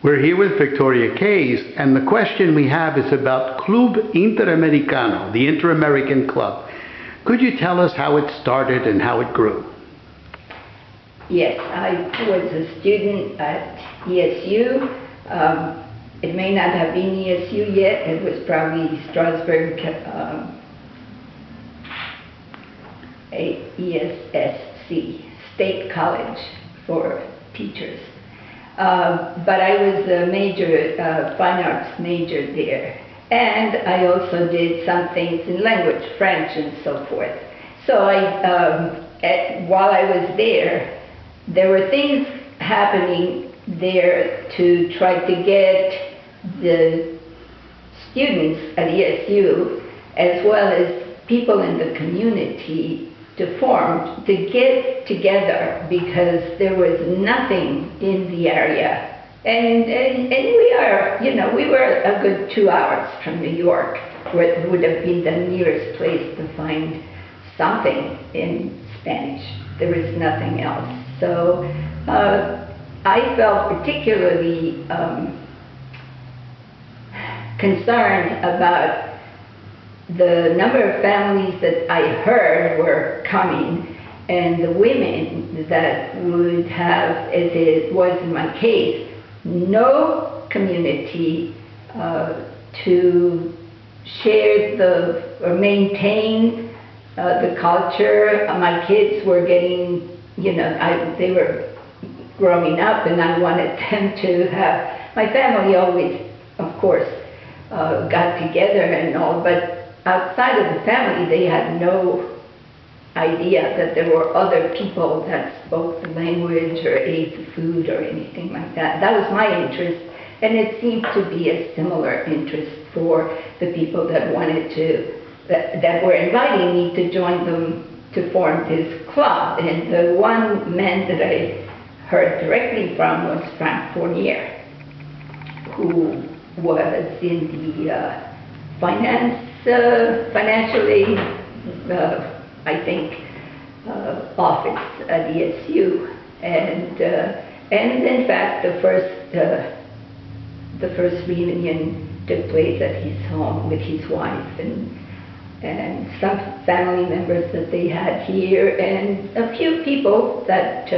We're here with Victoria Cays, and the question we have is about Club Interamericano, the Inter-American Club. Could you tell us how it started and how it grew? Yes, I was a student at ESU. It may not have been ESU yet. It was probably Strasbourg ESSC, State College for Teachers. But I was a major, fine arts major there. And I also did some things in language, French and so forth. So while I was there were things happening there to try to get the students at ESU, as well as people in the community, to get together, because there was nothing in the area. And we are, we were a good 2 hours from New York, where it would have been the nearest place to find something in Spanish. There was nothing else. So I felt particularly concerned about the number of families that I heard were coming, and the women that would have, as it was in my case, no community to share or maintain the culture. My kids were getting, they were growing up, and I wanted them to have, my family always, of course, got together and all, but outside of the family, they had no idea that there were other people that spoke the language or ate the food or anything like that. That was my interest, and it seemed to be a similar interest for the people that wanted to, that were inviting me to join them to form this club. And the one man that I heard directly from was Frank Fournier, who was in the financial aid, I think, office at ESU, and in fact the first reunion took place at his home with his wife and some family members that they had here, and a few people that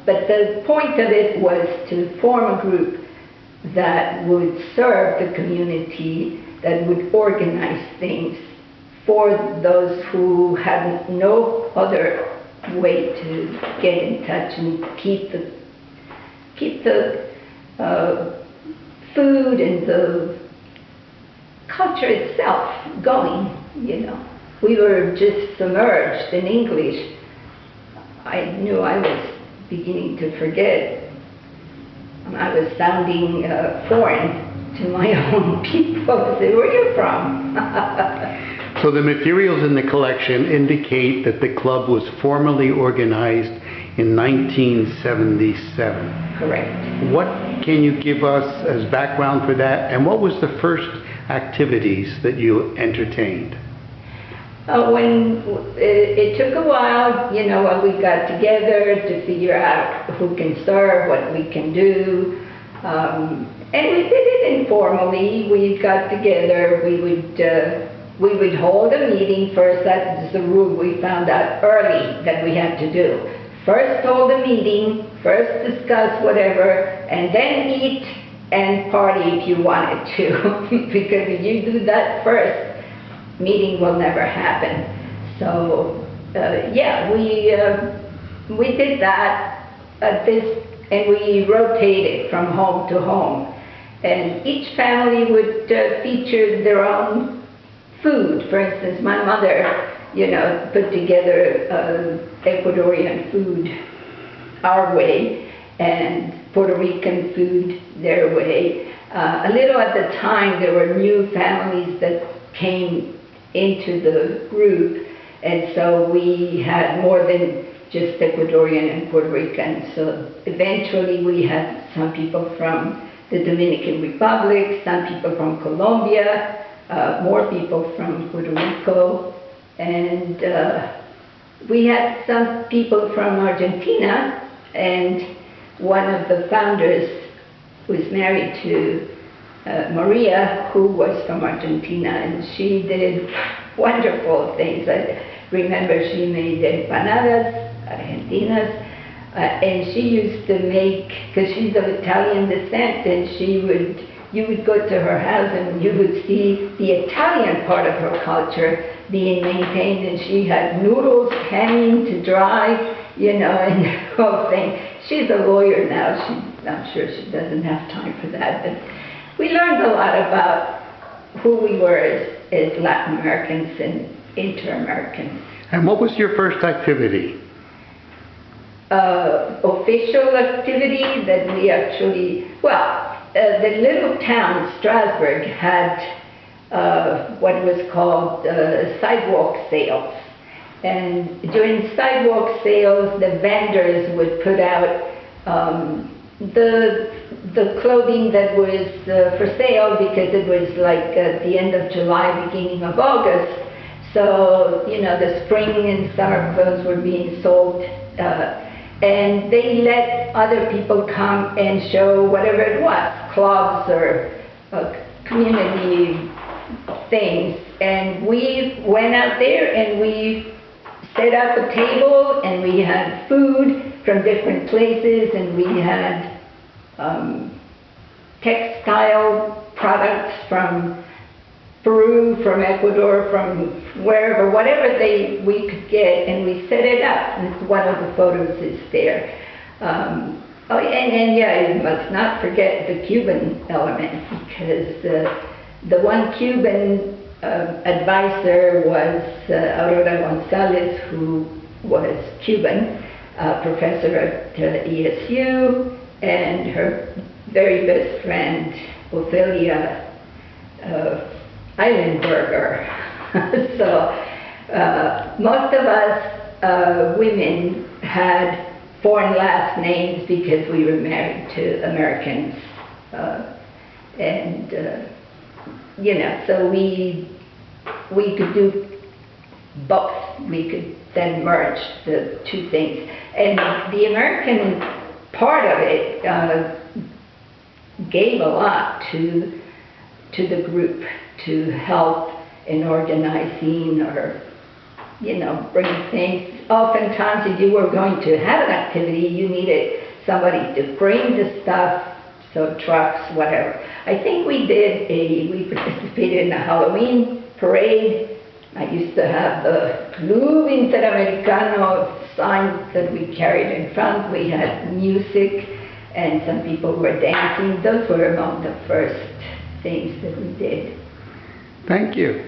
But the point of it was to form a group that would serve the community, that would organize things for those who had no other way to get in touch and keep the food and the culture itself going. We were just submerged in English. I knew I was beginning to forget. I was sounding foreign to my own people. Say, where are you from? So the materials in the collection indicate that the club was formally organized in 1977. Correct. What can you give us as background for that, and what was the first activities that you entertained? When it took a while, when we got together to figure out who can serve, what we can do, and we did it informally. We got together. We would hold a meeting first. That's the rule we found out early that we had to do. First hold a meeting, first discuss whatever, and then eat and party if you wanted to. Because if you do that first, meeting will never happen. So yeah, we did that and we rotated from home to home, and each family would feature their own food. For instance, my mother, put together Ecuadorian food our way, and Puerto Rican food their way. A little at the time, there were new families that came into the group, and so we had more than just Ecuadorian and Puerto Rican. So eventually we had some people from the Dominican Republic, some people from Colombia, more people from Puerto Rico, and we had some people from Argentina, and one of the founders was married to Maria, who was from Argentina, and she did wonderful things. I remember she made empanadas, argentinas, and she used to make, because she's of Italian descent, and you would go to her house and you would see the Italian part of her culture being maintained, and she had noodles hanging to dry, and the whole thing. She's a lawyer now. I'm sure she doesn't have time for that, but we learned a lot about who we were as Latin Americans and Inter-Americans. And what was your first activity? Official activity that we actually, the little town, Strasbourg, had what was called sidewalk sales. And during sidewalk sales, the vendors would put out the clothing that was for sale, because it was like at the end of July, beginning of August. So, the spring and summer clothes were being sold. And they let other people come and show whatever it was, clubs or community things. And we went out there and we set up a table, and we had food from different places, and we had textile products from Peru, from Ecuador, from wherever, whatever we could get, and we set it up. And one of the photos is there. You must not forget the Cuban element, because the one Cuban advisor was Aurora Gonzalez, who was Cuban, professor at ESU, and her very best friend, Ophelia Eilenberger. So most of us women had foreign last names because we were married to Americans. So we could do both. We could then merge the two things. And the American part of it gave a lot to the group, to help in organizing or, bring things. Oftentimes, if you were going to have an activity, you needed somebody to bring the stuff, so trucks, whatever. I think we participated in a Halloween parade. I used to have the Club Interamericano sign that we carried in front. We had music, and some people were dancing. Those were among the first things that we did. Thank you.